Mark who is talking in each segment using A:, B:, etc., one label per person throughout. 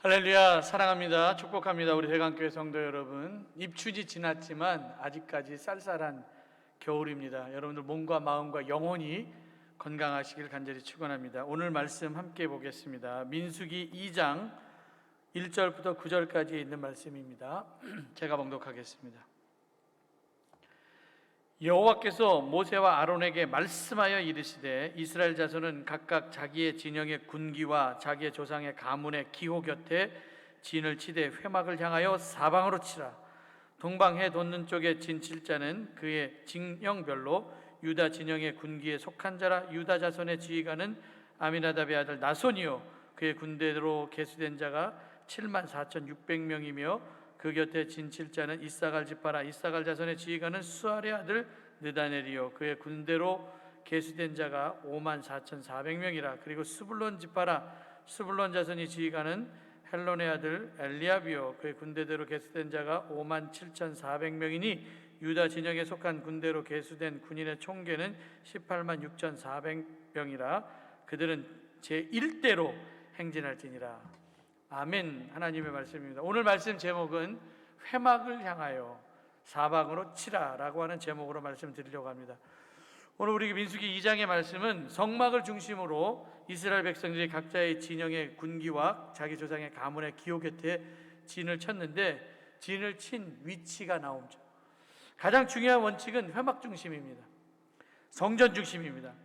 A: 할렐루야, 사랑합니다. 축복합니다. 우리 대강교회 성도 여러분, 입춘이 지났지만 아직까지 쌀쌀한 겨울입니다. 여러분들 몸과 마음과 영혼이 건강하시길 간절히 축원합니다. 오늘 말씀 함께 보겠습니다. 민수기 2장 1절부터 9절까지 있는 말씀입니다. 제가 봉독하겠습니다. 여호와께서 모세와 아론에게 말씀하여 이르시되, 이스라엘 자손은 각각 자기의 진영의 군기와 자기의 조상의 가문의 기호 곁에 진을 치되 회막을 향하여 사방으로 치라. 동방해 돋는 쪽에 진 칠 자는 그의 진영별로 유다 진영의 군기에 속한 자라. 유다 자손의 지휘관은 아미나답의 아들 나손이요, 그의 군대로 계수된 자가 74,600명이며 그 곁에 진 칠 자는 이사갈 지파라. 이사갈 자손의 지휘관은 수알의 아들 느다넬이요, 그의 군대로 계수된 자가 54,400명이라. 그리고 스불론 지파라. 스불론 자손의 지휘관은 헬론의 아들 엘리압이요, 그의 군대대로 계수된 자가 57,400명이니 유다 진영에 속한 군대로 계수된 군인의 총계는 186,400명이라. 그들은 제1대로 행진할지니라. 아멘. 하나님의 말씀입니다. 오늘 말씀 제목은 회막을 향하여 사방으로 치라라고 하는 제목으로 말씀드리려고 합니다. 오늘 우리 민수기 2장의 말씀은 성막을 중심으로 이스라엘 백성들이 각자의 진영의 군기와 자기 조상의 가문의 기호 곁에 진을 쳤는데, 진을 친 위치가 나오죠. 가장 중요한 원칙은 회막 중심입니다. 성전 중심입니다.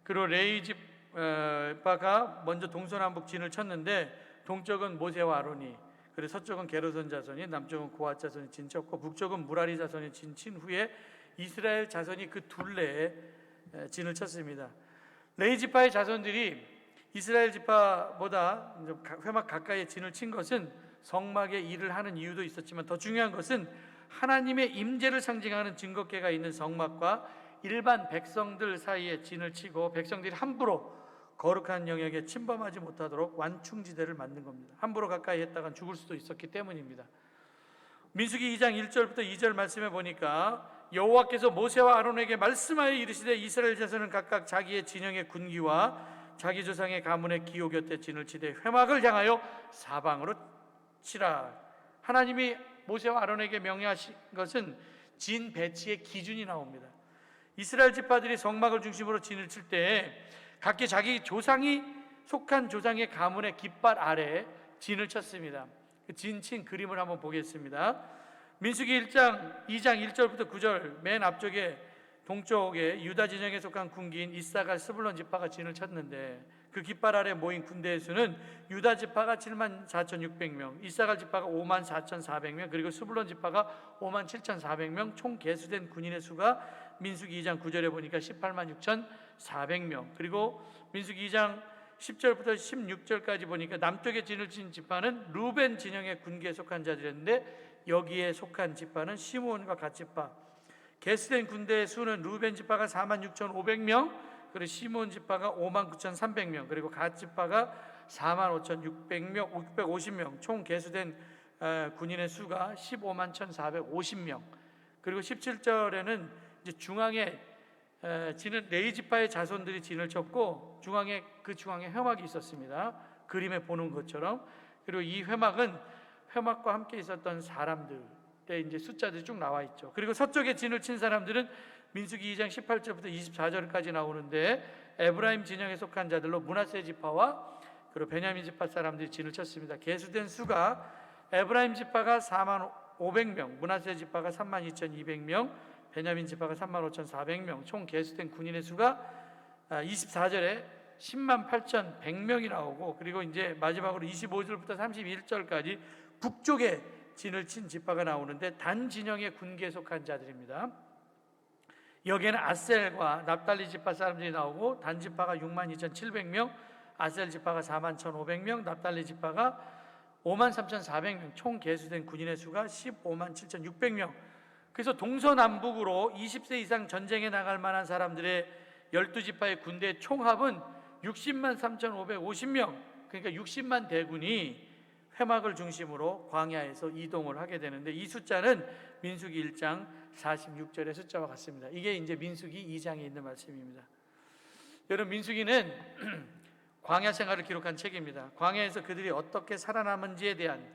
A: 그리고 레위 지파가 먼저 동서남북 진을 쳤는데, 동쪽은 모세와 아론이, 그리고 서쪽은 게르손 자손이, 남쪽은 고핫 자손이 진 쳤고, 북쪽은 무라리 자손이 진 친 후에 이스라엘 자손이 그 둘레에 진을 쳤습니다. 레위 지파의 자손들이 이스라엘 지파보다 회막 가까이에 진을 친 것은 성막의 일을 하는 이유도 있었지만, 더 중요한 것은 하나님의 임재를 상징하는 증거궤가 있는 성막과 일반 백성들 사이에 진을 치고, 백성들이 함부로 거룩한 영역에 침범하지 못하도록 완충지대를 만든 겁니다. 함부로 가까이 했다간 죽을 수도 있었기 때문입니다. 민수기 2장 1절부터 2절 말씀해 보니까, 여호와께서 모세와 아론에게 말씀하여 이르시되, 이스라엘 자손은 각각 자기의 진영의 군기와 자기 조상의 가문의 기호 곁에 진을 치되 회막을 향하여 사방으로 치라. 하나님이 모세와 아론에게 명령하신 것은 진 배치의 기준이 나옵니다. 이스라엘 지파들이 성막을 중심으로 진을 칠 때 각기 자기 조상이 속한 조상의 가문의 깃발 아래에 진을 쳤습니다. 그 진 친 그림을 한번 보겠습니다. 민수기 2장 1절부터 9절 맨 앞쪽에 동쪽에 유다 진영에 속한 군기인 이사갈 스불론 지파가 진을 쳤는데, 그 깃발 아래 모인 군대의 수는 유다 지파가 74,600명, 이사갈 지파가 54,400명, 그리고 스불론 지파가 57,400명, 총 계수된 군인의 수가 민수기 2장 9절에 보니까 186,400명. 그리고 민수기 2장 10절부터 16절까지 보니까 남쪽에 진을 친 지파는 루벤 진영의 군기에 속한 자들이었는데, 여기에 속한 지파는 시므온과 갓 지파. 계수된 군대의 수는 루벤 지파가 46,500명, 그리고 시므온 지파가 59,300명, 그리고 갓 지파가 45,600명, 650명, 총 계수된 군인의 수가 151,450명. 그리고 17절에는 이제 중앙에 진은 레위 지파의 자손들이 진을 쳤고, 그 중앙에 회막이 있었습니다. 그림에 보는 것처럼. 그리고 이 회막은 회막과 함께 있었던 사람들의 이제 숫자들이 쭉 나와 있죠. 그리고 서쪽에 진을 친 사람들은 민수기 2장 18절부터 24절까지 나오는데, 에브라임 진영에 속한 자들로 므낫세 지파와 그리고 베냐민 지파 사람들이 진을 쳤습니다. 계수된 수가 에브라임 지파가 45,500명, 므낫세 지파가 32,200명, 베냐민 지파가 35,400명, 총 계수된 군인의 수가 24절에 108,100명이 나오고, 그리고 이제 마지막으로 25절부터 31절까지 북쪽에 진을 친 지파가 나오는데, 단 진영의 군기에 속한 자들입니다. 여기에는 아셀과 납달리 지파 사람들이 나오고, 단 지파가 62,700명, 아셀 지파가 41,500명, 납달리 지파가 53,400명, 총 계수된 군인의 수가 157,600명. 그래서 동서남북으로 20세 이상 전쟁에 나갈 만한 사람들의 12지파의 군대의 총합은 603,550명, 그러니까 60만 대군이 회막을 중심으로 광야에서 이동을 하게 되는데, 이 숫자는 민수기 1장 46절의 숫자와 같습니다. 이게 이제 민수기 2장에 있는 말씀입니다. 여러분, 민수기는 광야 생활을 기록한 책입니다. 광야에서 그들이 어떻게 살아남은지에 대한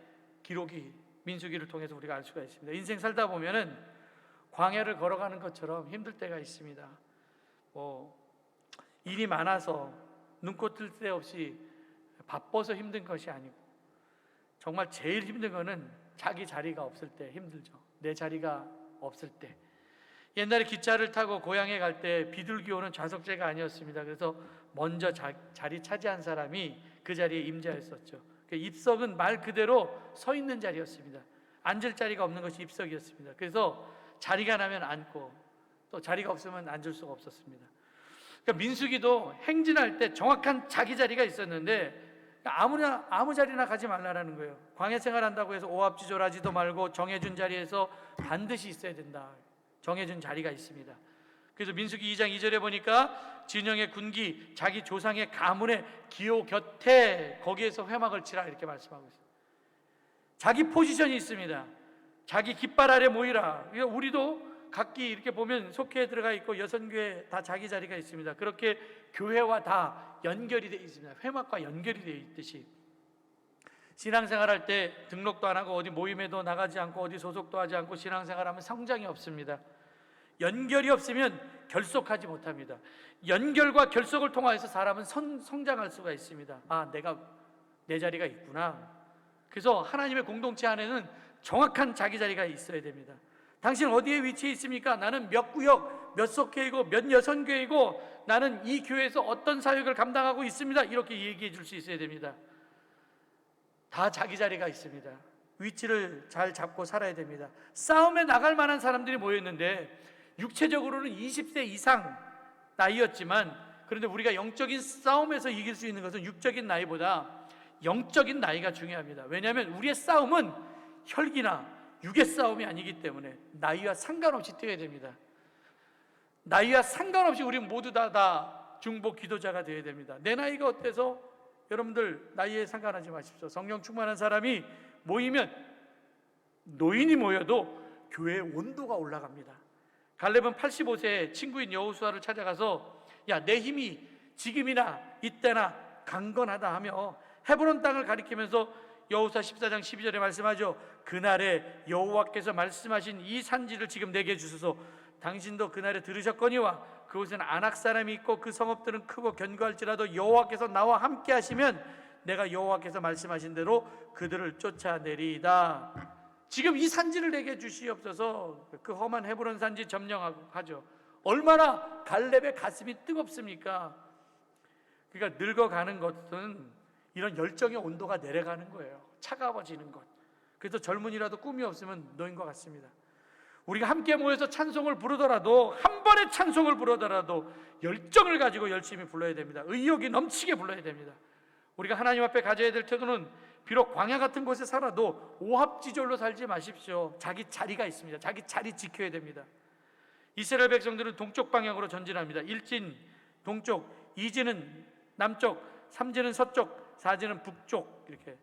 A: 기록이 민수기를 통해서 우리가 알 수가 있습니다. 인생 살다 보면은 광야를 걸어가는 것처럼 힘들 때가 있습니다. 일이 많아서 눈코 뜰 새 없이 바빠서 힘든 것이 아니고, 정말 제일 힘든 거는 자기 자리가 없을 때 힘들죠. 내 자리가 없을 때. 옛날에 기차를 타고 고향에 갈 때 비둘기호는 좌석제가 아니었습니다. 그래서 먼저 자리 차지한 사람이 그 자리에 임자였었죠. 입석은 말 그대로 서 있는 자리였습니다. 앉을 자리가 없는 것이 입석이었습니다. 그래서 자리가 나면 앉고, 또 자리가 없으면 앉을 수가 없었습니다. 그러니까 민수기도 행진할 때 정확한 자기 자리가 있었는데 아무 자리나 가지 말라라는 거예요. 광야 생활한다고 해서 오합지졸하지도 말고 정해준 자리에서 반드시 있어야 된다. 정해준 자리가 있습니다. 그래서 민수기 2장 2절에 보니까 진영의 군기, 자기 조상의 가문의 기호 곁에 거기에서 회막을 치라 이렇게 말씀하고 있어요. 자기 포지션이 있습니다. 자기 깃발 아래 모이라. 우리도 각기 이렇게 보면 속회에 들어가 있고 여선교회 다 자기 자리가 있습니다. 그렇게 교회와 다 연결이 되어 있습니다. 회막과 연결이 되어 있듯이 신앙생활할 때 등록도 안 하고 어디 모임에도 나가지 않고 어디 소속도 하지 않고 신앙생활하면 성장이 없습니다. 연결이 없으면 결속하지 못합니다. 연결과 결속을 통해서 사람은 성장할 수가 있습니다. 내가 내 자리가 있구나. 그래서 하나님의 공동체 안에는 정확한 자기 자리가 있어야 됩니다. 당신 어디에 위치해 있습니까? 나는 몇 구역, 몇 속교회이고 몇 여선교회이고 나는 이 교회에서 어떤 사역을 감당하고 있습니다. 이렇게 얘기해 줄 수 있어야 됩니다. 다 자기 자리가 있습니다. 위치를 잘 잡고 살아야 됩니다. 싸움에 나갈 만한 사람들이 모였는데 육체적으로는 20세 이상 나이였지만, 그런데 우리가 영적인 싸움에서 이길 수 있는 것은 육적인 나이보다 영적인 나이가 중요합니다. 왜냐하면 우리의 싸움은 혈기나 육의 싸움이 아니기 때문에 나이와 상관없이 뛰어야 됩니다. 나이와 상관없이 우리 모두 다 중보 기도자가 되어야 됩니다. 내 나이가 어때서? 여러분들 나이에 상관하지 마십시오. 성령 충만한 사람이 모이면, 노인이 모여도 교회의 온도가 올라갑니다. 갈렙은 85세에 친구인 여호수아를 찾아가서 내 힘이 지금이나 이때나 강건하다 하며 헤브론 땅을 가리키면서 여호수아 14장 12절에 말씀하죠. 그날에 여호와께서 말씀하신 이 산지를 지금 내게 주소서. 당신도 그날에 들으셨거니와 그곳에는 아낙 사람이 있고 그 성읍들은 크고 견고할지라도 여호와께서 나와 함께 하시면 내가 여호와께서 말씀하신 대로 그들을 쫓아내리이다. 지금 이 산지를 내게 주시옵소서. 그 험한 헤브론 산지 점령하죠. 얼마나 갈렙의 가슴이 뜨겁습니까? 그러니까 늙어가는 것은 이런 열정의 온도가 내려가는 거예요. 차가워지는 것. 그래서 젊은이라도 꿈이 없으면 노인 것 같습니다. 우리가 함께 모여서 찬송을 부르더라도, 한 번의 찬송을 부르더라도 열정을 가지고 열심히 불러야 됩니다. 의욕이 넘치게 불러야 됩니다. 우리가 하나님 앞에 가져야 될 태도는 비록 광야 같은 곳에 살아도 오합지졸로 살지 마십시오. 자기 자리가 있습니다. 자기 자리 지켜야 됩니다. 이스라엘 백성들은 동쪽 방향으로 전진합니다. 1진 동쪽, 2진은 남쪽, 3진은 서쪽, 4진은 북쪽. 이렇게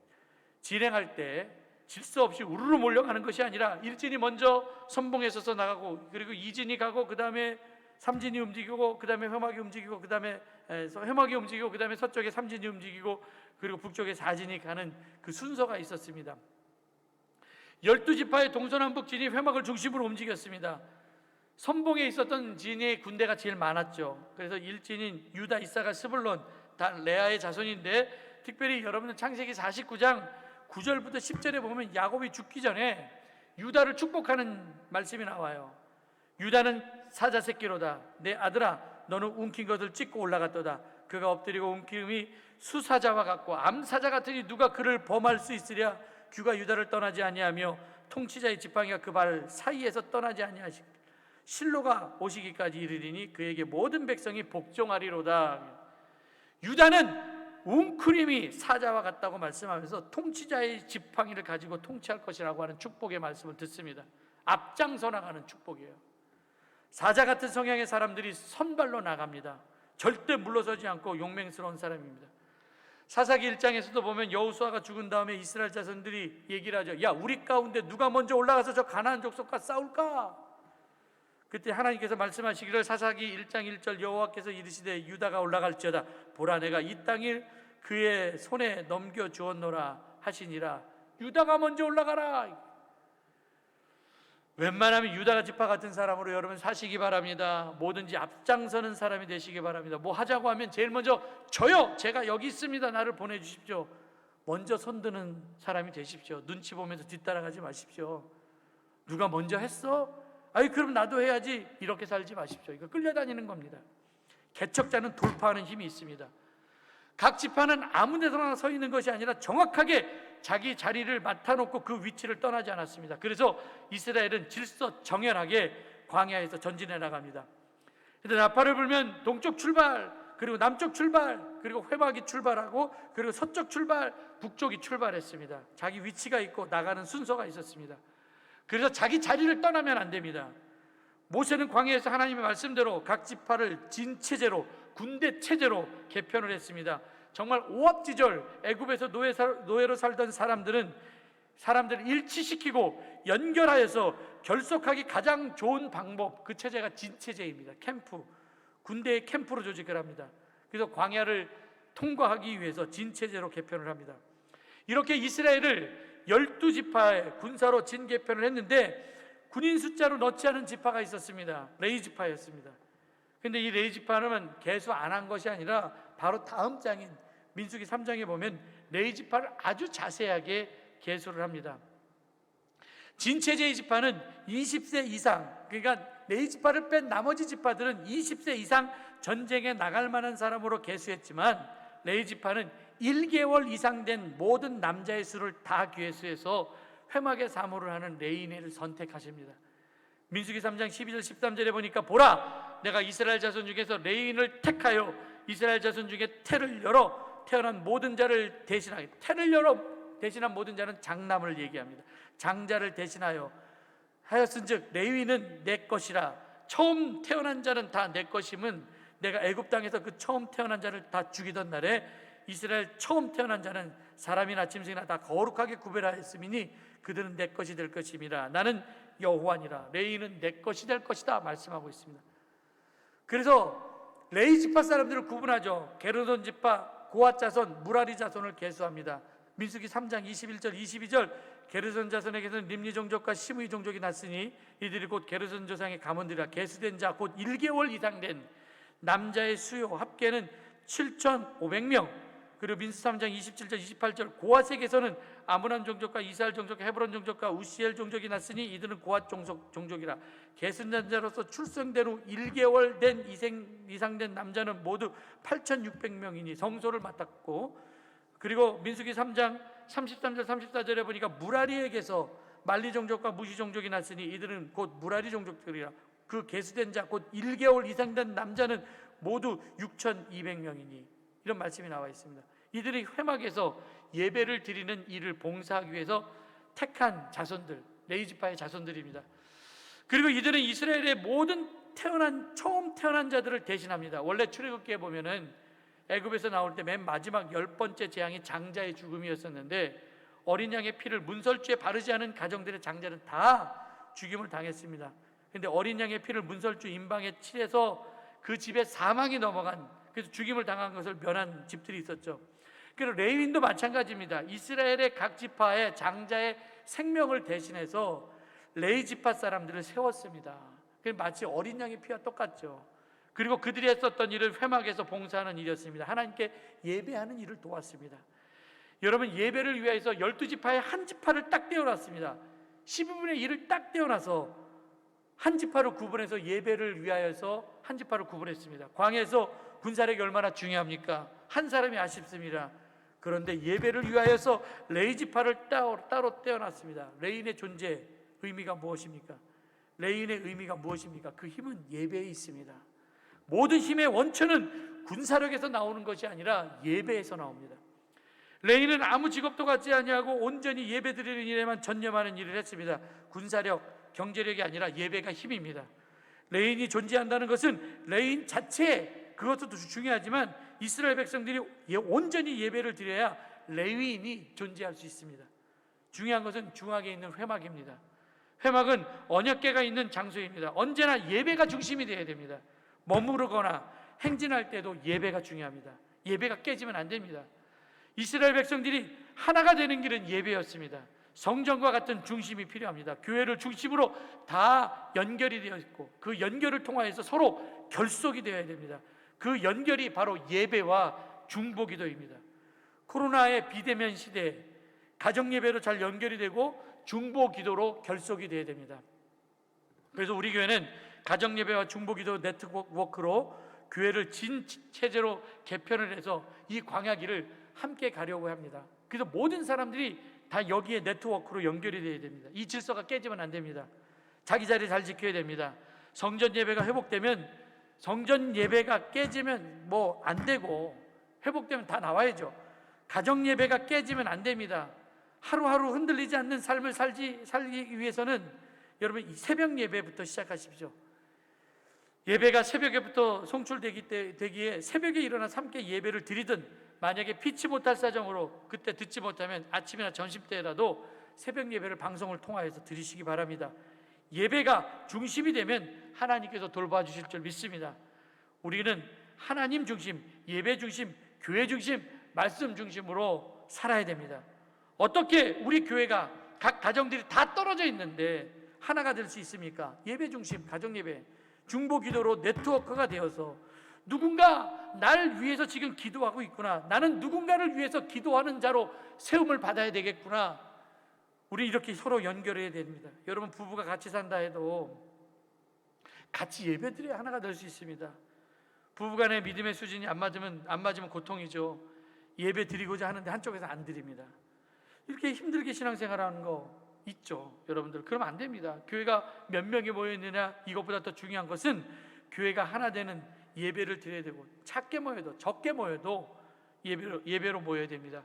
A: 진행할 때 질서 없이 우르르 몰려가는 것이 아니라 1진이 먼저 선봉에 서서 나가고, 그리고 2진이 가고, 그 다음에 3진이 움직이고, 그 다음에 회막이 움직이고, 그 다음에 회막이 움직이고, 그 다음에 서쪽에 3진이 움직이고, 그리고 북쪽에 4진이 가는 그 순서가 있었습니다. 12지파의 동서남북 진이 회막을 중심으로 움직였습니다. 선봉에 있었던 진의 군대가 제일 많았죠. 그래서 1진인 유다, 이사가, 스불론 다 레아의 자손인데, 특별히 여러분은 창세기 49장 9절부터 10절에 보면 야곱이 죽기 전에 유다를 축복하는 말씀이 나와요. 유다는 사자 새끼로다. 내 아들아, 너는 움킨 것을 찢고 올라갔도다. 그가 엎드리고 움킴이 수사자와 같고 암사자 같으니 누가 그를 범할 수 있으랴. 규가 유다를 떠나지 아니하며 통치자의 지팡이가 그 발 사이에서 떠나지 아니하시. 실로가 오시기까지 이르리니 그에게 모든 백성이 복종하리로다. 유다는 웅크림이 사자와 같다고 말씀하면서 통치자의 지팡이를 가지고 통치할 것이라고 하는 축복의 말씀을 듣습니다. 앞장서 나가는 축복이에요. 사자 같은 성향의 사람들이 선발로 나갑니다. 절대 물러서지 않고 용맹스러운 사람입니다. 사사기 1장에서도 보면 여호수아가 죽은 다음에 이스라엘 자손들이 얘기를 하죠. 우리 가운데 누가 먼저 올라가서 저 가나안 족속과 싸울까? 그때 하나님께서 말씀하시기를 사사기 1장 1절 여호와께서 이르시되 유다가 올라갈지어다 보라 내가 이 땅을 그의 손에 넘겨 주었노라 하시니라. 유다가 먼저 올라가라. 웬만하면 유다가 지파 같은 사람으로 여러분 사시기 바랍니다. 뭐든지 앞장서는 사람이 되시기 바랍니다. 뭐 하자고 하면 제일 먼저 저요, 제가 여기 있습니다, 나를 보내주십시오. 먼저 손드는 사람이 되십시오. 눈치 보면서 뒤따라가지 마십시오. 누가 먼저 했어? 아이 그럼 나도 해야지. 이렇게 살지 마십시오. 이거 끌려다니는 겁니다. 개척자는 돌파하는 힘이 있습니다. 각 지파는 아무 데서나 서 있는 것이 아니라 정확하게 자기 자리를 맡아놓고 그 위치를 떠나지 않았습니다. 그래서 이스라엘은 질서정연하게 광야에서 전진해 나갑니다. 근데 나팔을 불면 동쪽 출발, 그리고 남쪽 출발, 그리고 회막이 출발하고, 그리고 서쪽 출발, 북쪽이 출발했습니다. 자기 위치가 있고 나가는 순서가 있었습니다. 그래서 자기 자리를 떠나면 안 됩니다. 모세는 광야에서 하나님의 말씀대로 각 지파를 진체제로, 군대 체제로 개편을 했습니다. 정말 오합지졸 애굽에서 노예로 살던 사람들을 일치시키고 연결하여서 결속하기 가장 좋은 방법, 그 체제가 진체제입니다. 캠프, 군대의 캠프로 조직을 합니다. 그래서 광야를 통과하기 위해서 진체제로 개편을 합니다. 이렇게 이스라엘을 12지파의 군사로 진개편을 했는데 군인 숫자로 넣지 않은 지파가 있었습니다. 레위 지파였습니다. 근데 이 레위 지파는 개수 안 한 것이 아니라 바로 다음 장인 민수기 3장에 보면 레위 지파를 아주 자세하게 개수를 합니다. 진체제의 지파는 20세 이상, 그러니까 레위 지파를 뺀 나머지 지파들은 20세 이상 전쟁에 나갈 만한 사람으로 개수했지만 레위 지파는 1개월 이상 된 모든 남자의 수를 다 계수해서 회막의 사모를 하는 레위인을 선택하십니다. 민수기 3장 12절 13절에 보니까 보라 내가 이스라엘 자손 중에서 레위인을 택하여 이스라엘 자손 중에 태를 열어 태어난 모든 자를 대신하여, 태를 열어 대신한 모든 자는 장남을 얘기합니다. 장자를 대신하여 하였은즉 레위는 내 것이라. 처음 태어난 자는 다 내 것임은 내가 애굽 땅에서 그 처음 태어난 자를 다 죽이던 날에 이스라엘 처음 태어난 자는 사람이나 짐승이나 다 거룩하게 구별하였음이니 그들은 내 것이 될 것임이라. 나는 여호와니라. 레위는 내 것이 될 것이다 말씀하고 있습니다. 그래서 레위 지파 사람들을 구분하죠. 게르손 지파, 고핫 자손, 무라리 자손을 계수합니다. 민수기 3장 21절 22절 게르손 자손에게서는 림니 종족과 시므이 종족이 났으니 이들이 곧 게르손 조상의 가문들이라. 계수된 자 곧 1개월 이상 된 남자의 수요 합계는 7,500명. 그리고 민수 3장 27절 28절 고핫에게서는 아므람 종족과 이스라엘 종족, 헤브론 종족과 우시엘 종족이 났으니 이들은 고핫 종족이라. 계수된 자로서 출생된 후 1개월 된 이상 된 남자는 모두 8,600명이니 성소를 맡았고, 그리고 민수기 3장 33절 34절에 보니까 무라리에게서 말리 종족과 무시 종족이 났으니 이들은 곧 무라리 종족들이라. 그 계수된 자 곧 1개월 이상 된 남자는 모두 6,200명이니 이런 말씀이 나와 있습니다. 이들이 회막에서 예배를 드리는 일을 봉사하기 위해서 택한 자손들, 레위 지파의 자손들입니다. 그리고 이들은 이스라엘의 모든 처음 태어난 자들을 대신합니다. 원래 출애굽기에 보면은 애굽에서 나올 때 맨 마지막 10번째 재앙이 장자의 죽음이었었는데 어린 양의 피를 문설주에 바르지 않은 가정들의 장자는 다 죽임을 당했습니다. 그런데 어린 양의 피를 문설주 임방에 칠해서 그 집에 사망이 넘어간, 그래서 죽임을 당한 것을 면한 집들이 있었죠. 그리고 레위인도 마찬가지입니다. 이스라엘의 각 지파의 장자의 생명을 대신해서 레위 지파 사람들을 세웠습니다. 마치 어린 양의 피와 똑같죠. 그리고 그들이 했었던 일을 회막에서 봉사하는 일이었습니다. 하나님께 예배하는 일을 도왔습니다. 여러분, 예배를 위해서 12지파의 한 지파를 딱 떼어놨습니다. 12분의 1을 딱 떼어놔서 한 지파를 구분해서 예배를 위하여서 한 지파를 구분했습니다. 광야에서 군사력이 얼마나 중요합니까? 한 사람이 아쉽습니다. 그런데 예배를 위하여서 레위 지파를 따로 떼어놨습니다. 레위인의 존재 의미가 무엇입니까? 레위인의 의미가 무엇입니까? 그 힘은 예배에 있습니다. 모든 힘의 원천은 군사력에서 나오는 것이 아니라 예배에서 나옵니다. 레위인은 아무 직업도 갖지 아니하고 온전히 예배드리는 일에만 전념하는 일을 했습니다. 군사력, 경제력이 아니라 예배가 힘입니다. 레위인이 존재한다는 것은 레위인 자체, 그것도 중요하지만 이스라엘 백성들이 온전히 예배를 드려야 레위인이 존재할 수 있습니다. 중요한 것은 중앙에 있는 회막입니다. 회막은 언약궤가 있는 장소입니다. 언제나 예배가 중심이 되어야 됩니다. 머무르거나 행진할 때도 예배가 중요합니다. 예배가 깨지면 안 됩니다. 이스라엘 백성들이 하나가 되는 길은 예배였습니다. 성전과 같은 중심이 필요합니다. 교회를 중심으로 다 연결이 되어 있고 그 연결을 통하여서 서로 결속이 되어야 됩니다. 그 연결이 바로 예배와 중보기도입니다. 코로나의 비대면 시대에 가정예배로 잘 연결이 되고 중보기도로 결속이 되어야 됩니다. 그래서 우리 교회는 가정예배와 중보기도 네트워크로 교회를 진체제로 개편을 해서 이 광야길을 함께 가려고 합니다. 그래서 모든 사람들이 다 여기에 네트워크로 연결이 되어야 됩니다. 이 질서가 깨지면 안 됩니다. 자기 자리 잘 지켜야 됩니다. 성전 예배가 회복되면, 성전 예배가 깨지면 뭐 안 되고 회복되면 다 나와야죠. 가정 예배가 깨지면 안 됩니다. 하루하루 흔들리지 않는 삶을 살기 위해서는 여러분 이 새벽 예배부터 시작하십시오. 예배가 새벽에부터 송출되기에 새벽에 일어나서 함께 예배를 드리든, 만약에 피치 못할 사정으로 그때 듣지 못하면 아침이나 점심때라도 새벽 예배를 방송을 통하여서 드리시기 바랍니다. 예배가 중심이 되면 하나님께서 돌봐주실 줄 믿습니다. 우리는 하나님 중심, 예배 중심, 교회 중심, 말씀 중심으로 살아야 됩니다. 어떻게 우리 교회가 각 가정들이 다 떨어져 있는데 하나가 될 수 있습니까? 예배 중심, 가정 예배, 중보 기도로 네트워크가 되어서 누군가 나를 위해서 지금 기도하고 있구나, 나는 누군가를 위해서 기도하는 자로 세움을 받아야 되겠구나, 우리 이렇게 서로 연결해야 됩니다. 여러분 부부가 같이 산다 해도 같이 예배드려야 하나가 될 수 있습니다. 부부간의 믿음의 수준이 안 맞으면 고통이죠. 예배 드리고자 하는데 한쪽에서 안 드립니다. 이렇게 힘들게 신앙생활하는 거 있죠, 여러분들. 그러면 안 됩니다. 교회가 몇 명이 모여 있느냐, 이것보다 더 중요한 것은 교회가 하나 되는 예배를 드려야 되고, 작게 모여도 적게 모여도 예배로 모여야 됩니다.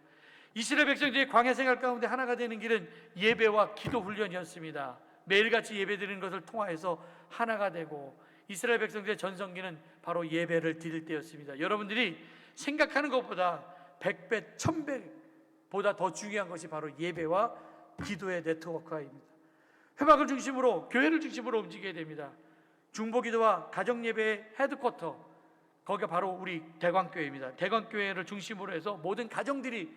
A: 이스라엘 백성들이 광야 생활 가운데 하나가 되는 길은 예배와 기도 훈련이었습니다. 매일같이 예배 드리는 것을 통하여서 하나가 되고, 이스라엘 백성들의 전성기는 바로 예배를 드릴 때였습니다. 여러분들이 생각하는 것보다 100배, 1000배보다 더 중요한 것이 바로 예배와 기도의 네트워크입니다. 회막을 중심으로, 교회를 중심으로 움직여야 됩니다. 중보기도와 가정예배의 헤드쿼터, 거기가 바로 우리 대광교회입니다. 대광교회를 중심으로 해서 모든 가정들이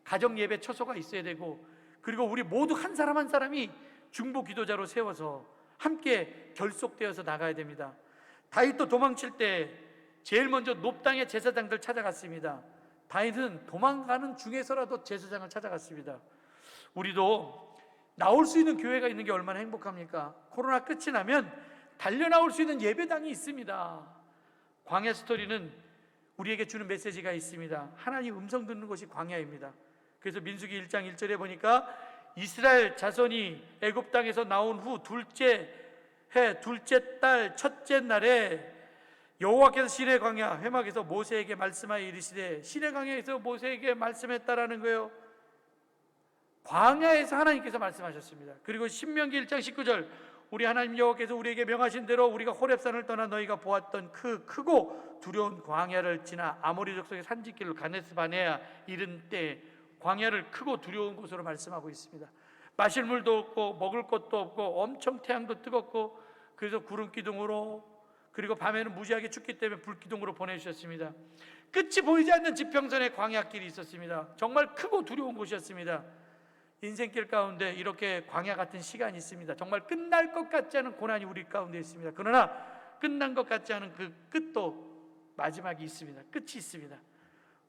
A: 가정예배 처소가 있어야 되고, 그리고 우리 모두 한 사람 한 사람이 중보기도자로 세워서 함께 결속되어서 나가야 됩니다. 다윗도 도망칠 때 제일 먼저 높당의 제사장들 찾아갔습니다. 다윗은 도망가는 중에서라도 제사장을 찾아갔습니다. 우리도 나올 수 있는 교회가 있는 게 얼마나 행복합니까? 코로나 끝이 나면 달려 나올 수 있는 예배당이 있습니다. 광야 스토리는 우리에게 주는 메시지가 있습니다. 하나님 음성 듣는 곳이 광야입니다. 그래서 민수기 1장 1절에 보니까 이스라엘 자손이 애굽 땅에서 나온 후 둘째 해 둘째 달 첫째 날에 여호와께서 시내 광야 회막에서 모세에게 말씀하여 이르시되, 시내 광야에서 모세에게 말씀했다라는 거예요. 광야에서 하나님께서 말씀하셨습니다. 그리고 신명기 1장 19절, 우리 하나님 여호와께서 우리에게 명하신 대로 우리가 호렙산을 떠나 너희가 보았던 그 크고 두려운 광야를 지나 아모리 족속의 산지길로 가데스 바네아 이른 때, 광야를 크고 두려운 곳으로 말씀하고 있습니다. 마실 물도 없고 먹을 것도 없고 엄청 태양도 뜨겁고, 그래서 구름 기둥으로, 그리고 밤에는 무지하게 춥기 때문에 불 기둥으로 보내주셨습니다. 끝이 보이지 않는 지평선의 광야길이 있었습니다. 정말 크고 두려운 곳이었습니다. 인생길 가운데 이렇게 광야 같은 시간이 있습니다. 정말 끝날 것 같지 않은 고난이 우리 가운데 있습니다. 그러나 끝난 것 같지 않은 그 끝도 마지막이 있습니다. 끝이 있습니다.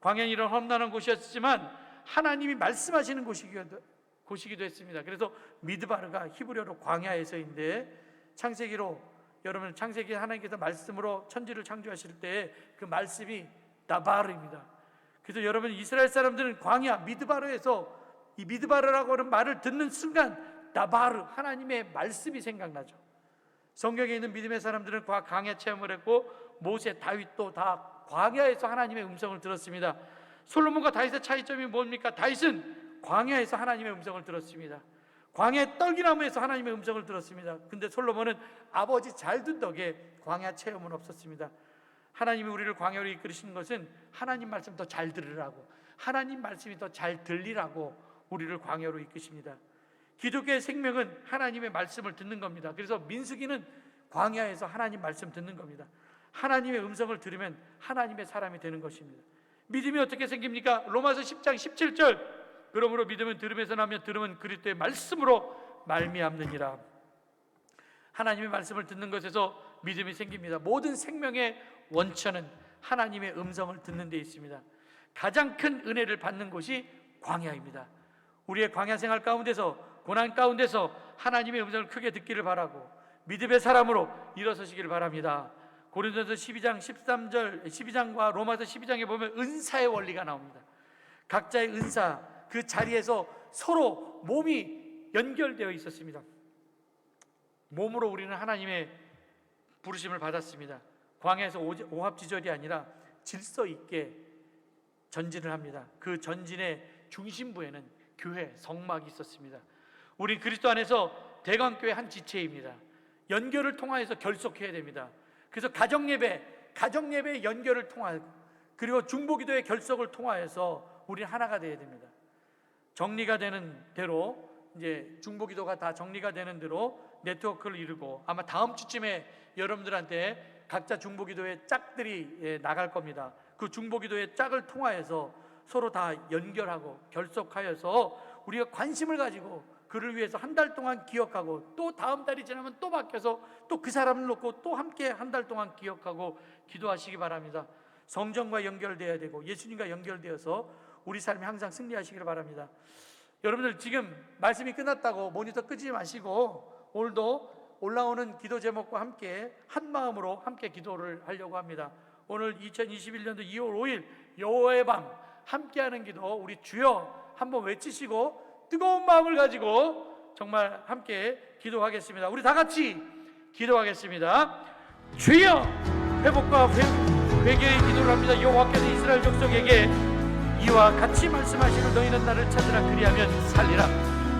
A: 광야는 이런 험난한 곳이었지만 하나님이 말씀하시는 곳이기도 했습니다. 그래서 미드바르가 히브리어로 광야에서인데, 창세기로, 여러분 창세기 하나님께서 말씀으로 천지를 창조하실 때 그 말씀이 다바르입니다. 그래서 여러분 이스라엘 사람들은 광야 미드바르에서, 이 미드바르라고 하는 말을 듣는 순간 다바르, 하나님의 말씀이 생각나죠. 성경에 있는 믿음의 사람들은 광야 체험을 했고, 모세, 다윗도 다 광야에서 하나님의 음성을 들었습니다. 솔로몬과 다윗의 차이점이 뭡니까? 다윗은 광야에서 하나님의 음성을 들었습니다. 광야의 떨기나무에서 하나님의 음성을 들었습니다. 근데 솔로몬은 아버지 잘 둔 덕에 광야 체험은 없었습니다. 하나님이 우리를 광야로 이끌으신 것은 하나님 말씀 더 잘 들으라고, 하나님 말씀이 더 잘 들리라고 우리를 광야로 이끄십니다. 기독교의 생명은 하나님의 말씀을 듣는 겁니다. 그래서 민수기는 광야에서 하나님 말씀 듣는 겁니다. 하나님의 음성을 들으면 하나님의 사람이 되는 것입니다. 믿음이 어떻게 생깁니까? 로마서 10장 17절, 그러므로 믿음은 들음에서 나며 들음은 그리스도의 말씀으로 말미암느니라. 하나님의 말씀을 듣는 것에서 믿음이 생깁니다. 모든 생명의 원천은 하나님의 음성을 듣는 데 있습니다. 가장 큰 은혜를 받는 곳이 광야입니다. 우리의 광야 생활 가운데서, 고난 가운데서 하나님의 음성을 크게 듣기를 바라고 믿음의 사람으로 일어서시기를 바랍니다. 고린도서 12장 13절, 12장과 로마서 12장에 보면 은사의 원리가 나옵니다. 각자의 은사, 그 자리에서 서로 몸이 연결되어 있었습니다. 몸으로 우리는 하나님의 부르심을 받았습니다. 광야에서 오합지졸이 아니라 질서 있게 전진을 합니다. 그 전진의 중심부에는 교회, 성막이 있었습니다. 우리 그리스도 안에서 대강교회 한 지체입니다. 연결을 통하여서 결속해야 됩니다. 그래서 가정예배의 연결을 통하고, 그리고 중보기도의 결속을 통하여서 우리는 하나가 되어야 됩니다. 정리가 되는 대로, 이제 중보기도가 다 정리가 되는 대로 네트워크를 이루고, 아마 다음 주쯤에 여러분들한테 각자 중보기도의 짝들이 나갈 겁니다. 그 중보기도의 짝을 통하여서 서로 다 연결하고 결속하여서 우리가 관심을 가지고 그를 위해서 한 달 동안 기억하고, 또 다음 달이 지나면 또 바뀌어서 또 그 사람을 놓고 또 함께 한 달 동안 기억하고 기도하시기 바랍니다. 성전과 연결되어야 되고 예수님과 연결되어서 우리 삶이 항상 승리하시기를 바랍니다. 여러분들 지금 말씀이 끝났다고 모니터 끄지 마시고 오늘도 올라오는 기도 제목과 함께 한 마음으로 함께 기도를 하려고 합니다. 오늘 2021년도 2월 5일 여호와의 밤 함께하는 기도, 우리 주여 한번 외치시고 뜨거운 마음을 가지고 정말 함께 기도하겠습니다. 우리 다 같이 기도하겠습니다. 주여, 회복과 회개의 기도를 합니다. 여호와께서 이스라엘 족속에게 이와 같이 말씀하시는 너희는 나를 찾으라 그리하면 살리라.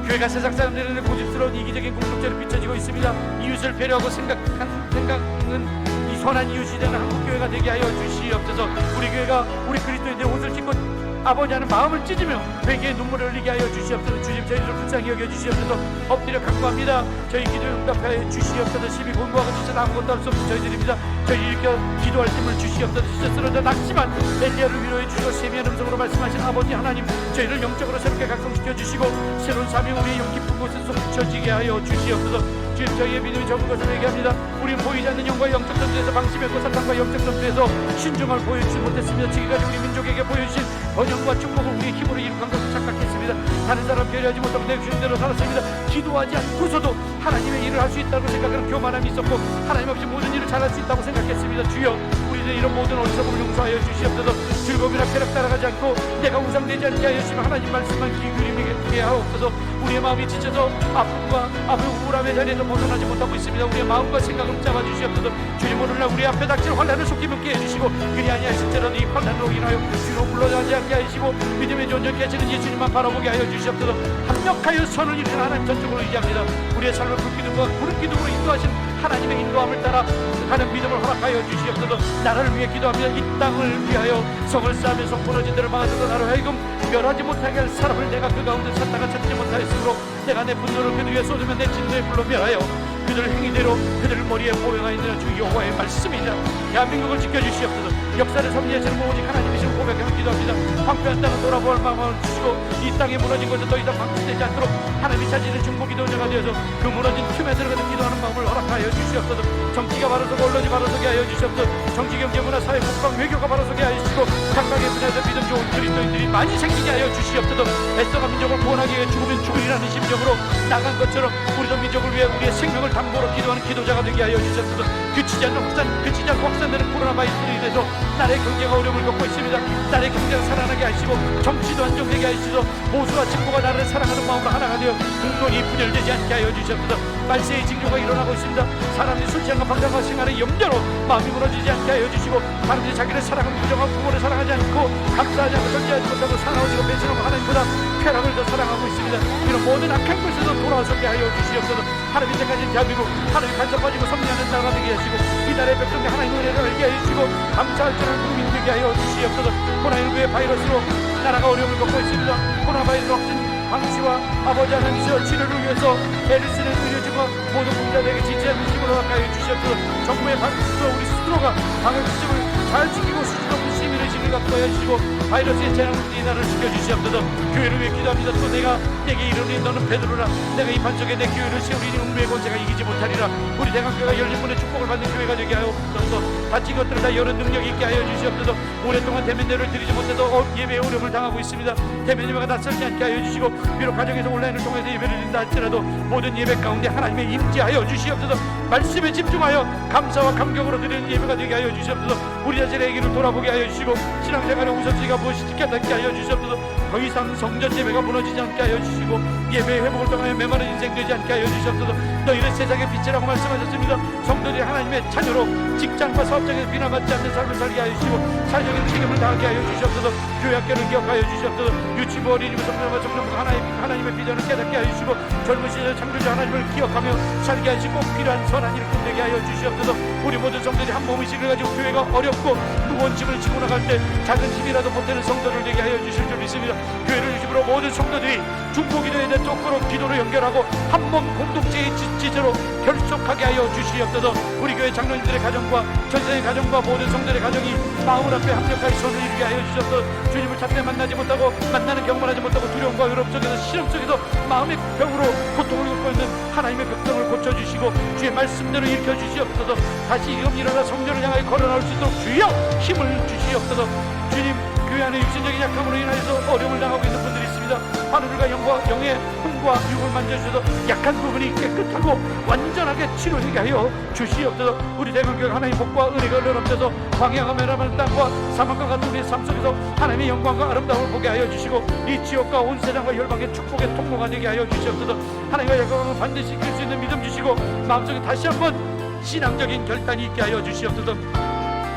A: 교회가 세상 사람들에게 고집스러운 이기적인 공동체로 비춰지고 있습니다. 이웃을 배려하고 생각은 이 선한 이웃이 되는 한국교회가 되게 하여 주시옵소서. 우리 교회가 우리 그리스도인의 옷을 찢고 아버지 하는 마음을 찢으며 회개의 눈물을 흘리게 하여 주시옵소서. 주님, 저희를 불쌍히 여겨 주시옵소서. 엎드려 간구합니다. 저희 기도에 응답하여 주시옵소서. 심히 공부하고 지쳐서 아무것도 할 수 없는 저희들입니다. 저희 일으켜 기도할 힘을 주시옵소서. 지쳐 쓰러져 낙심한 엘리야를 위로해 주시고 세미한 음성으로 말씀하신 아버지 하나님, 저희를 영적으로 새롭게 각성시켜 주시고 새로운 사명 우리의 용 깊은 곳에서 비춰지게 하여 주시옵소서. 주님, 저희의 믿음이 적은 것을 얘기합니다. 우리는 보이지 않는 영과 영적 전투에서 방심했고 사탄과 영적 전투에서 신중을 보여주지 못했습니다. 지금까지 우리 민족에게 보여주신 번영과 축복을 우리의 힘으로 이룩한 것을 착각했습니다. 다른 사람 배려하지 못하고 내 주는 대로 살았습니다. 기도하지 않고서도 하나님의 일을 할 수 있다고 생각하는 교만함이 있었고 하나님 없이 모든 일을 잘할 수 있다고 생각했습니다. 주여, 우리는 이런 모든 어리석음을 용서하여 주시옵소서. 즐거움이나 쾌락 따라가지 않고 내가 우상되지 않게 하여 주시며 하나님 말씀만 귀 기울이게 하옵소서. 우리의 마음이 지쳐서 아픔과 우울함의 자리에서 벗어나지 못하고 있습니다. 우리의 마음과 생각을 잡아주시옵소서. 주님, 오늘날 우리 앞에 닥칠 환난을 속히 묻게 해주시고 그리 아니하실지라도 이 환난으로 인하여 주로 물러나지 않게 하시고 믿음의 존재케 하시는 예수님만 바라보게 하여 주시옵소서. 합력하여 선을 이루는 하나님 전적으로 의지합니다. 우리의 삶을 불기둥과 구름기둥으로 인도하신 하나님의 인도함을 따라 가는 믿음을 허락하여 주시옵소서. 나라를 위해 기도하며 이 땅을 위하여 성을 쌓으면서 무너진 데를 막아서도 나를 하여금 멸하지 못하게 할 사람을 내가 그 가운데 찾다가 찾지 못하였으므로 내가 내 분노를 그들 위에 쏟으면 내 진노의 불로 멸하여 그들 행위대로 그들 머리에 보행하였느냐. 주 여호와의 말씀이자 대한민국을 지켜주시옵소서. 역사를 섭리하시는 오직 하나님이시고 고백하며 기도합니다. 황폐한 땅을 돌아보할 마음을 주시고 이 땅에 무너진 것을 더 이상 반복되지 않도록 하나님이 찾으는 중보기도 은혜가 되어서 그 무너진 틈에 들어가서 기도하는 마음을 허락하여 주시옵소서. 정치가 바로서고 언론이 바로서게 하여 주시옵소서. 정치, 경제, 문화, 사회, 국방, 외교가 바로서게 하여 주시고 각각의 분야에서 믿음 좋은 그리스도인들이 많이 생기게 하여 주시옵소서. 애써가 민족을 구원하기 위해 죽으면 죽으리라는 심정으로 나간 것처럼 우리도 민족을 위해 우리의 생명을 담보로 기도하는 기도자가 되게 하여 주시옵소서. 그치지 않고 확산되는 코로나 바이러스로 인해서 나라의 경제가 어려움을 겪고 있습니다. 나라의 경제가 살아나게 하시고 정치도 안정되게 하시고 보수와 진보가 나라를 사랑하는 마음으로 하나가 되어 공론이 분열되지 않게 하여 주시옵소서. 말세의 징조가 일어나고 있습니다. 사람들이 술 취함과 방탕과 생활의 염려로 마음이 무너지지 않게 하여 주시고 사람들이 자기를 사랑하는 부정한 부모를 사랑하지 않고 감사하지 않고 존재하지 못하고 사나워지고 배신하고 하나님보다 쾌락을 더 사랑하고 있습니다. 이런 모든 악한 것에서 돌아서게 하여 주시옵소서. 하나님 이제까지 대한민국 하나님 간섭하시고 섭리하는 나라가 되게 하시고 이 나라의 백성들 하나님 은혜를 알게 해주시고 감사할 줄 아는 국민 되게 하여 주시옵소서. 코로나19의 바이러스로 나라가 어려움을 겪고 있습니다. 코로나 바이러스 확진 방치와 아버지 하나님이여 치료를 위해서 애를 쓰는 의료진과 모든 공자들에게 지지하는 힘으로 가까이 주시옵소서. 정부의 방치도 우리 스스로가 방역 시스템을 잘 지키고 수준 높은 시민의 힘을 갖고 해주시고 바이러스의 재앙을 나를 지켜주시옵소서. 교회를 위해 기도합니다. 또 내게 이르니 너는 베드로라. 내가 이 반쪽에 내 교회를 세우리니 운명의 권세가 이기지 못하리라. 우리 대강교회가 열린 분의 축복을 받는 교회가 되게 하옵소서. 다친 것들을 다 여는 능력이 있게 하여 주시옵소서. 오랫동안 대면대를 드리지 못해도 예배의 어려움을 당하고 있습니다. 대면 예배가 낯설지 않게 하여 주시고 비록 가정에서 온라인을 통해서 예배를 드린다 할지라도 모든 예배 가운데 하나님의 임재하여 주시옵소서. 말씀에 집중하여 감사와 감격으로 드리는 예배가 되게 하여 주시옵소서. 우리 자신의 얘기를 돌아보게 하여 주시고 신앙생활의 우선순위가 무엇이 지켜닿게 하여 주시옵소서. 더 이상 성전 예배가 무너지지 않게 하여 주시고 예배의 회복을 통하여 메마른 인생 되지 않게 하여 주시옵소서. 너희는 세상의 빛이라고 말씀하셨습니다. 성도들이 하나님의 자녀로 직장과 사업장에서 비난받지 않는 삶을 살게 하여 주시고 사회적인 책임을 다하게 하여 주시옵소서. 교회 학교를 기억하여 주시옵소서. 유치부 어린이부 성년과 청년부 하나님의 비전을 깨닫게 하여 주시고 젊은 시절 창조주 하나님을 기억하며 살게 하시고 필요한 선한 일을 꿈되게 하여 주시옵소서. 우리 모든 성도들이 한 몸의식을 가지고 교회가 어렵고 무거운 짐을 지고 나갈 때 작은 힘이라도 보태는 성도를 되게 하여 주실 줄 믿습니다. 교회를 유심으로 모든 성도들이 중보기도에 대해 똑바로 기도로 연결하고 한 몸 공동체의 지체로 결속하게 하여 주시옵소서. 우리 교회 장로님들의 가정과 전생의 가정과 모든 성도들의 가정이 마음을 앞에 합력하여 손을 이루게 하여 주셔서 주님을 찾되 만나지 못하고 만나는 경험하지 못하고 두려움과 외로움 속에서 시험 속에서 마음의 병으로 고통을 겪고 있는 하나님의 백성을 고쳐주시고 주의 말씀대로 일으켜 주시옵소서. 다시 일어나 성전을 향하여 걸어나올 수 있도록 주여 힘을 주시옵소서. 주님, 교회 안에 육신적인 약함으로 인하여서 어려움을 당하고 있는 분들이 있습니다. 하늘과 영의 hum과 육을 만져주셔서 약한 부분이 깨끗하고 완전하게 치료되게 하여 주시옵소서. 우리 대강교회 하나님의 복과 은혜가 흘러넘쳐서 광야가 메라마는 땅과 사막과 같은 우리의 삶 속에서 하나님의 영광과 아름다움을 보게 하여 주시고 이 지역과 온 세상과 열방의 축복의 통로가 되게 하여 주시옵소서. 하나님과 영광을 반드시 이끌 수 있는 믿음 주시고 마음속에 다시 한번 신앙적인 결단이 있게 하여 주시옵소서.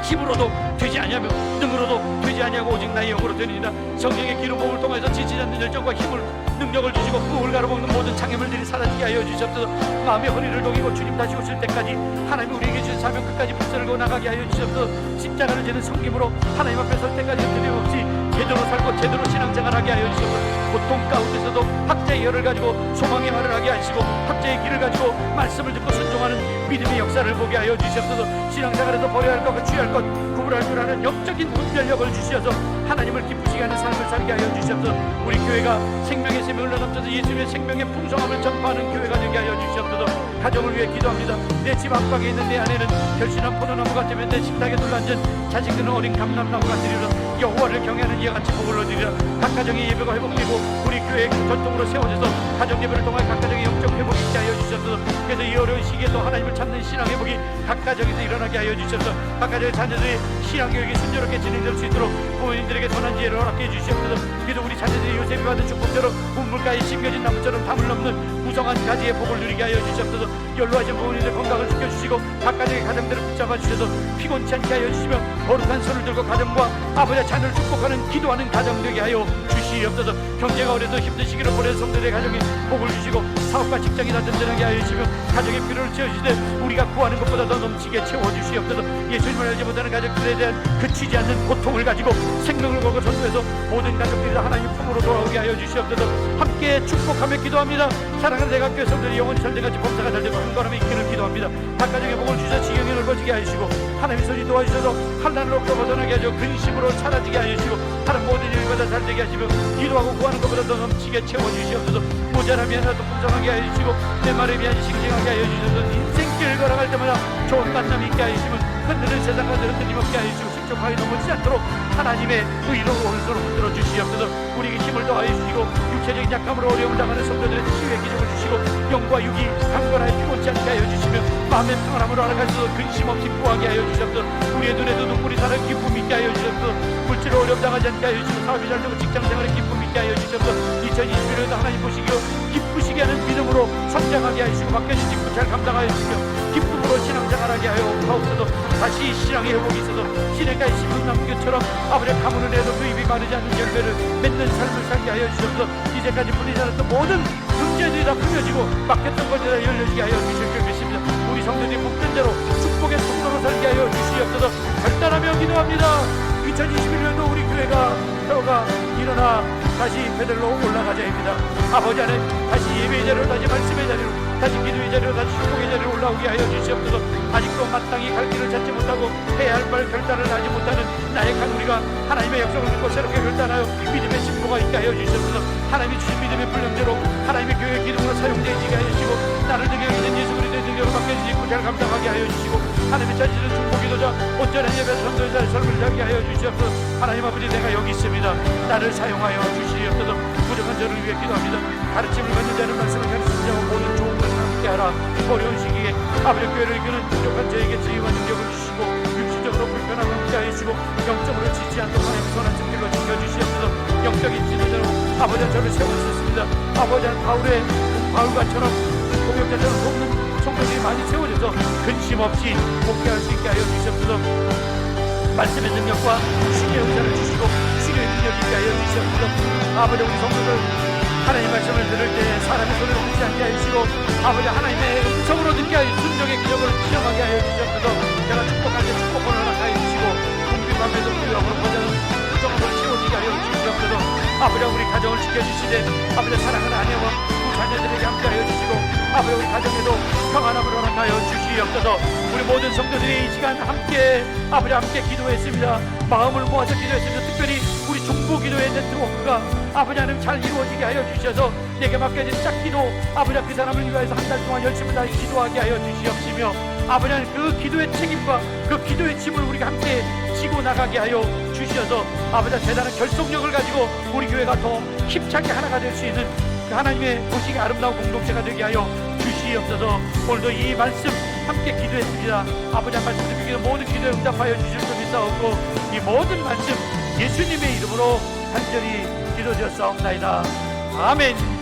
A: 힘으로도 되지 아니하며 능으로도 되지 아니하고 오직 나의 영으로 되리라. 성령의 기름 부음을 통해서 지치지 않는 열정과 힘을 능력을 주시고 꿀을 가로먹는 모든 장애물들이 사라지게 하여 주시옵소서. 마음의 허리를 녹이고 주님 다시 오실 때까지 하나님 우리에게 주신 사명 끝까지 붙들고 나가게 하여 주시옵소서. 십자가를 지는 섬김으로 하나님 앞에 설 때까지 틀림없이 제대로 살고 제대로 신앙생활하게 하여 주시옵소서. 고통 가운데서도 학자의 열을 가지고 소망의 말을 하게 하시고 학자의 길을 가지고 말씀을 듣고 순종하는 믿음의 역사를 보게 하여 주시옵소서. 신앙생활에서 버려야 할 것과 취할 것 구분할 줄 아는 영적인 분별력을 주시어서 하나님을 기쁘시게 하는 삶을 살게 하여 주시옵소서. 우리 교회가 생명의 샘이 흘러넘쳐서 예수님의 생명의 풍성함을 전파하는 교회가 되게 하여 주시옵소서. 가정을 위해 기도합니다. 내 집 안방에 있는 내 아내는 결실한 포도나무 같으며 내 식탁에 둘러앉은 자식들은 어린 감람나무 같으리라. 여호와를 경외하는 이와 같이 복을 얻으리라. 각 가정의 예배가 회복되고 우리 교회 전통으로 세워져서 가정 예배를 통해 각 가정의 영적 회복이 있게 하여 주시옵소서. 그래서 이 어려운 시기에도 하나님을 찾는 신앙 회복이 각 가정에서 일어나게 하여 주시옵소서. 각 가정의 자녀들이 신앙 교육이 순조롭게 진행될 수 있도록 부모님들에게 선한 지혜를 허락해 주시옵소서. 그래서 우리 자녀들이 요셉이 받은 축복대로 우물가에 심겨진 나무처럼 담을 넘는 무성한 가지의 복을 누리게 하여 주시옵소서. 연로하신 부모님들 건강을 지켜주시고 각 가정의 가정들을 붙잡아 주셔서 피곤치 않게 하여 주시며 거룩한 손을 들고 가정과 아버지와 자녀를 축복하는 기도하는 가정 되게 하여 주시옵소서. 경제가 어려도 힘든 시기를 보낸 성도들의 가정에 복을 주시고 사업과 직장이 다 든든하게 하여 주시며 가정의 필요를 채워주시되 우리가 구하는 것보다 더 넘치게 채워주시옵소서. 예수님을 알지 못하는 가족들에 대한 그치지 않는 고통을 가지고 생명을 걸고 전도해서 모든 가족들이 다 하나님 품으로 돌아오게 하여 주시옵소서. 함께 축복하며 기도합니다. 사랑하는 대강교회 성도들이 영원히 잘돼가지 범사가 잘되고 한가람에 있기를 기도합니다. 각 가정에 복을 주셔서 지경이 넓어지게 하여 주시고 하나님의 손이 도와주셔서 환난으로부터 벗어나게 하시고 근심으로 사라지게 하여 주시고 하는 모든 일보다 잘되게 하시며 기도하고 구하는 것보다 더 넘치게 채워주시옵소서. 모자람이 하나도 풍성하게 하여 주시고 내 말에 비한 싱싱하게 하여 주셔서 인생길 걸어갈 때마다 좋은 만남이 있게 하여 주시면 흔드는 세상과 흔들림 없게 하여 주시고 승적하게 넘어지지 않도록 하나님의 의로 오른손으로 붙들어 주시옵소서. 우리에게 힘을 더하여 주시고 육체적인 약함으로 어려움을 당하는 성도들의 치유의 기적을 주시고 영과 육이 강건하여 피곤치 않게 하여 주시며 마음의 평안함으로 알아가셔서 근심 없이 구하게 하여 주시옵소서. 우리의 눈에도 눈물이 사는 기쁨 있게 하여 주시옵소서. 물질로 어려움 당하지 않게 하여 주시고 사업이 잘 되고 직장생활의 기쁨 있게 하여 주시옵소서. 2021년에도 하나님 보시기로 기쁘시게 하는 믿음으로 성장하게 하시고 맡겨진 직분 잘 감당하여 주시며 기쁨으로 신앙생활하게 하여 주옵소서. 다시 신앙의 회복이 있어서 시냇가의 심은나무교처럼 아버지의 가문을 내도 그 입이 마르지 않는 열매를 맺는 삶을 살게 하여 주옵소서. 이제까지 풀리지 않았던 모든 문제들이 다 풀려지고 막혔던 것들이 다 열려지게 하여 주실 줄 믿습니다. 우리 성도들이 복된 대로 축복의 통로로 살게 하여 주시옵소서. 결단하며 기도합니다. 2021년도 우리 교회가 일어나 다시 베들로 올라가자 합니다. 아버지 하나님, 다시 예배의 자리로, 다시 말씀의 자리로, 다시 기도의 자리로, 다시 축복의 자리로 올라오게 하여 주시옵소서. 아직도 마땅히 갈 길을 찾지 못하고 해야 할 결단을 하지 못하는 나약한 우리가 하나님의 약속을 믿고 새롭게 결단하여 믿음의 진보가 있게 하여 주시옵소서. 하나님이 주신 믿음의 분량대로 하나님의 교회 기둥으로 사용되게 하여 주시고, 나를 등에 있는 예수 그리스도의 등으로 맡겨주신 구잘 감당하게 하여 주시고, 하나님의 찾으시는 중보기도자 온전한 예배 선도자의 삶을 살게 하여 주시옵소서. 하나님 아버지, 내가 여기 있습니다. 나를 사용하여 주시옵소서. 부족한 저를 위해 기도합니다. 가르침을 받는 자는 말씀을 가르치는 자와 모든 좋은 것을 함께하라. 어려운 시기에 아버지 교회를 이끄는 부족한 저에게 지혜와 능력을 주시고, 육신적으로 불편함을 함께하여 주시고, 영적으로 지지 않도록 하나님의 선한 증길로 지켜주시옵소서. 영적인 지도자로 아버지 저를 세워주셨습니다. 아버지 바울의 바울과처럼 동역자처럼 돕는 성도들이 많이 세워져서 근심 없이 복귀할 수 있게 하여 주시옵소서. 말씀의 능력과 신의 은사를 주시고 신의 능력이 있게 하여 주시옵소서. 아버지 우리 성도들 하나님의 말씀을 들을 때 사람의 소리를 듣지 않게 하여 주시고, 아버지 하나님의 음성으로 듣게 하여 순종의 기적을 시험하게 하여 주시옵소서. 내가 축복할 때 축복을 허락하여 주시고, 궁핍함에도 구역으로 퍼져는 구성으로 채워지게 하여 주시옵소서. 아버지 우리 가정을 지켜주시되 아버지 사랑하는 아내와 두 자녀들에게 함께하여 주시고, 아버지 우리 가정에도 평안함을 허락하여 주시옵소서. 우리 모든 성도들이 이 시간 함께 아버지 함께 기도했습니다. 마음을 모아서 기도했습니다. 특별히 우리 중보기도의 네트워크가 아버지 하나님 잘 이루어지게 하여 주셔서 내게 맡겨진 짝기도 아버지 그 사람을 위하여서 한 달 동안 열심히 다해 기도하게 하여 주시옵시며, 아버지 하나님 그 기도의 책임과 그 기도의 짐을 우리가 함께 지고 나가게 하여 주셔서 아버지 대단한 결속력을 가지고 우리 교회가 더 힘차게 하나가 될 수 있는 그 하나님의 도시의 아름다운 공동체가 되게 하여 주시옵소서. 오늘도 이 말씀 함께 기도했습니다. 아버지 한 말씀 듣기도 모든 기도에 응답하여 주실 줄 믿사옵고, 이 모든 말씀 예수님의 이름으로 간절히 기도드렸사옵나이다. 아멘.